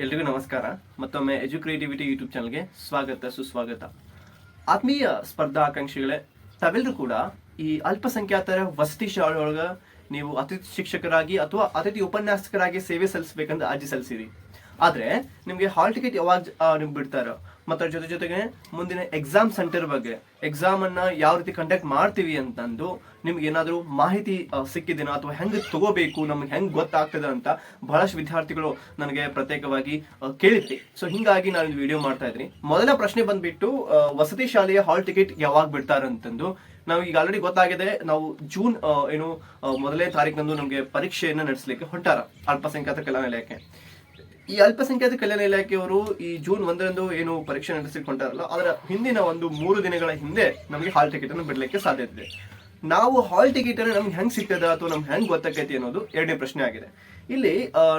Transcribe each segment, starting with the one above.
ಎಲ್ರಿಗೂ ನಮಸ್ಕಾರ. ಮತ್ತೊಮ್ಮೆ ಎಜುಕ್ರಿಯೇಟಿವಿಟಿ ಯೂಟ್ಯೂಬ್ ಚಾನಲ್ಗೆ ಸ್ವಾಗತ ಸುಸ್ವಾಗತ. ಆತ್ಮೀಯ ಸ್ಪರ್ಧಾ ಆಕಾಂಕ್ಷಿಗಳೇ, ತಾವೆಲ್ಲರೂ ಕೂಡ ಈ ಅಲ್ಪಸಂಖ್ಯಾತರ ವಸತಿ ಶಾಲೆ ಒಳಗ ನೀವು ಅತಿಥಿ ಶಿಕ್ಷಕರಾಗಿ ಅಥವಾ ಅತಿಥಿ ಉಪನ್ಯಾಸಕರಾಗಿ ಸೇವೆ ಸಲ್ಲಿಸಬೇಕಂತ ಅರ್ಜಿ ಸಲ್ಲಿಸಿರಿ. ಆದ್ರೆ ನಿಮ್ಗೆ ಹಾಲ್ ಟಿಕೆಟ್ ಯಾವಾಗ ನಿಮ್ಗೆ ಬಿಡ್ತಾರೋ ಮತ್ತೆ ಜೊತೆ ಜೊತೆಗೆ ಮುಂದಿನ ಎಕ್ಸಾಮ್ ಸೆಂಟರ್ ಬಗ್ಗೆ, ಎಕ್ಸಾಮ್ ಅನ್ನ ಯಾವ ರೀತಿ ಕಂಡಕ್ಟ್ ಮಾಡ್ತೀವಿ ಅಂತಂದು ನಿಮ್ಗೆ ಏನಾದ್ರು ಮಾಹಿತಿ ಸಿಕ್ಕಿದೇನೋ ಅಥವಾ ಹೆಂಗ್ ತಗೋಬೇಕು, ನಮ್ಗೆ ಹೆಂಗ್ ಗೊತ್ತಾಗ್ತದೆ ಅಂತ ಬಹಳಷ್ಟು ವಿದ್ಯಾರ್ಥಿಗಳು ನನಗೆ ಪ್ರತ್ಯೇಕವಾಗಿ ಕೇಳಿದ್ರಿ. ಸೊ ಹಿಂಗಾಗಿ ನಾನು ವಿಡಿಯೋ ಮಾಡ್ತಾ ಇದ್ರಿ. ಮೊದಲ ಪ್ರಶ್ನೆ ಬಂದ್ಬಿಟ್ಟು ವಸತಿ ಶಾಲೆಯ ಹಾಲ್ ಟಿಕೆಟ್ ಯಾವಾಗ ಬಿಡ್ತಾರಂತಂದು. ನಾವು ಈಗ ಆಲ್ರೆಡಿ ಗೊತ್ತಾಗಿದೆ, ನಾವು ಜೂನ್ ಮೊದಲನೇ ತಾರೀಕಿನಂದು ನಮಗೆ ಪರೀಕ್ಷೆಯನ್ನ ನಡೆಸಲಿಕ್ಕೆ ಹೊಂಟಾರ ಅಲ್ಪಸಂಖ್ಯಾತ ಕಲ್ಯಾಣ ಇಲಾಖೆ. ಈ ಅಲ್ಪಸಂಖ್ಯಾತ ಕಲ್ಯಾಣ ಇಲಾಖೆಯವರು ಈ ಜೂನ್ 1ರಂದು ಏನು ಪರೀಕ್ಷೆ ನಡೆಸಲಿಕ್ಕೆ ಹೊಂಟಾರಲ್ಲ, ಅದರ ಹಿಂದಿನ ಒಂದು 3 ದಿನಗಳ ಹಿಂದೆ ನಮಗೆ ಹಾಲ್ ಟಿಕೆಟ್ ಅನ್ನು ಬಿಡ್ಲಿಕ್ಕೆ ಸಾಧ್ಯತೆ ಇದೆ. ನಾವು ಹಾಲ್ ಟಿಕೆಟ್ ಅನ್ನು ನಮ್ಗೆ ಹೆಂಗ್ ಸಿಗ್ತದ ಅಥವಾ ನಮ್ಗೆ ಹೆಂಗ್ ಗೊತ್ತಾಗೈತಿ ಅನ್ನೋದು ಎರಡನೇ ಪ್ರಶ್ನೆ ಆಗಿದೆ. ಇಲ್ಲಿ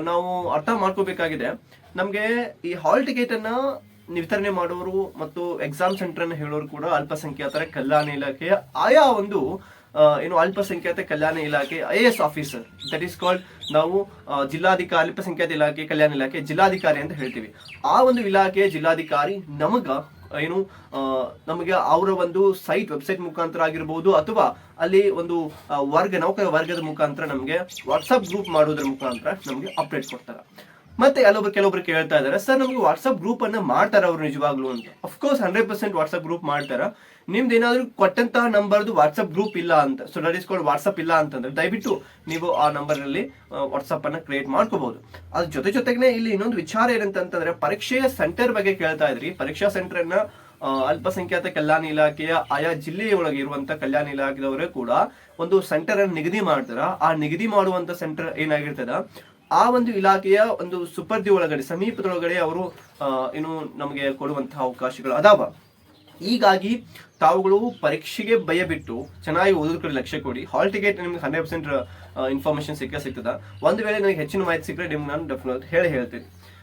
ನಾವು ಅರ್ಥ ಮಾಡ್ಕೋಬೇಕಾಗಿದೆ, ನಮ್ಗೆ ಈ ಹಾಲ್ ಟಿಕೆಟ್ ಅನ್ನ ವಿತರಣೆ ಮಾಡೋರು ಮತ್ತು ಎಕ್ಸಾಮ್ ಸೆಂಟರ್ ಅನ್ನು ಹೇಳೋರು ಕೂಡ ಅಲ್ಪಸಂಖ್ಯಾತರ ಕಲ್ಯಾಣ ಇಲಾಖೆಯ ಆಯಾ ಒಂದು ಅಲ್ಪಸಂಖ್ಯಾತ ಕಲ್ಯಾಣ ಇಲಾಖೆ IAS officer, that is called ನಾವು ಜಿಲ್ಲಾಧಿಕಾರಿ, ಅಲ್ಪಸಂಖ್ಯಾತ ಇಲಾಖೆ ಕಲ್ಯಾಣ ಇಲಾಖೆ ಜಿಲ್ಲಾಧಿಕಾರಿ ಅಂತ ಹೇಳ್ತೀವಿ. ಆ ಒಂದು ಇಲಾಖೆಯ ಜಿಲ್ಲಾಧಿಕಾರಿ ನಮಗೆ ಅವರ ಒಂದು ವೆಬ್ಸೈಟ್ ಮುಖಾಂತರ ಆಗಿರ್ಬೋದು ಅಥವಾ ಅಲ್ಲಿ ಒಂದು ನೌಕರ ವರ್ಗದ ಮುಖಾಂತರ ನಮಗೆ ವಾಟ್ಸ್ಆಪ್ ಗ್ರೂಪ್ ಮಾಡೋದ್ರ ಮುಖಾಂತರ ನಮಗೆ ಅಪ್ಡೇಟ್ ಕೊಡ್ತಾರೆ. ಮತ್ತೆ ಕೆಲವೊಬ್ರು ಕೇಳ್ತಾ ಇದಾರೆ, ಸರ್ ನಮ್ಗೆ ವಾಟ್ಸ್ಆಪ್ ಗ್ರೂಪ್ ಅನ್ನ ಮಾಡ್ತಾರ ಅವ್ರು ನಿಜವಾಗ್ಲು ಅಂತ. ಅಫ್ಕೋರ್ಸ್ 100% ವಾಟ್ಸ್ಆಪ್ ಗ್ರೂಪ್ ಮಾಡ್ತಾರ. ನಿಮ್ದು ಏನಾದ್ರು ಕೊಟ್ಟಂತಹ ನಂಬರ್ದು ವಾಟ್ಸ್ಆಪ್ ಗ್ರೂಪ್ ಇಲ್ಲ ಅಂತ, so that is called WhatsApp ಇಲ್ಲ ಅಂತಂದ್ರೆ ದಯವಿಟ್ಟು ನೀವು ಆ ನಂಬರ್ ನಲ್ಲಿ ವಾಟ್ಸ್ಆಪ್ ಅನ್ನ ಕ್ರಿಯೇಟ್ ಮಾಡ್ಕೋಬಹುದು. ಅದ್ರ ಜೊತೆಗೆ ಇಲ್ಲಿ ಇನ್ನೊಂದು ವಿಚಾರ ಏನಂತಂದ್ರೆ, ಪರೀಕ್ಷೆಯ ಸೆಂಟರ್ ಬಗ್ಗೆ ಕೇಳ್ತಾ ಇದ್ರಿ. ಪರೀಕ್ಷಾ ಸೆಂಟರ್ ಅನ್ನ ಅಲ್ಪಸಂಖ್ಯಾತ ಕಲ್ಯಾಣ ಇಲಾಖೆಯ ಆಯಾ ಜಿಲ್ಲೆಯೊಳಗೆ ಇರುವಂತ ಕಲ್ಯಾಣ ಇಲಾಖೆದವರೇ ಕೂಡ ಒಂದು ಸೆಂಟರ್ ಅನ್ನು ನಿಗದಿ ಮಾಡ್ತಾರ. ಆ ನಿಗದಿ ಮಾಡುವಂತ ಸೆಂಟರ್ ಏನಾಗಿರ್ತದ, ಆ ಒಂದು ಇಲಾಖೆಯ ಒಂದು ಸುಪರ್ದಿ ಒಳಗಡೆ, ಸಮೀಪದೊಳಗಡೆ ಅವರು ನಮಗೆ ಕೊಡುವಂತಹ ಅವಕಾಶಗಳು ಅದಾವ. ಹೀಗಾಗಿ ತಾವುಗಳು ಪರೀಕ್ಷೆಗೆ ಭಯ ಬಿಟ್ಟು ಚೆನ್ನಾಗಿ ಓದೋದ್ರ ಕಡೆ ಲಕ್ಷ್ಯ ಕೊಡಿ. ಹಾಲ್ ಟಿಕೆಟ್ ನಿಮ್ಗೆ 100% ಇನ್ಫಾರ್ಮೇಶನ್ ಸಿಗ್ತದ. ಒಂದು ವೇಳೆ ನನಗೆ ಹೆಚ್ಚಿನ ಮಾಹಿತಿ ಸಿಕ್ಕರೆ ನಿಮ್ಗೆ ನಾನು ಡೆಫಿನೆಟ್ ಹೇಳ್ತೀನಿ.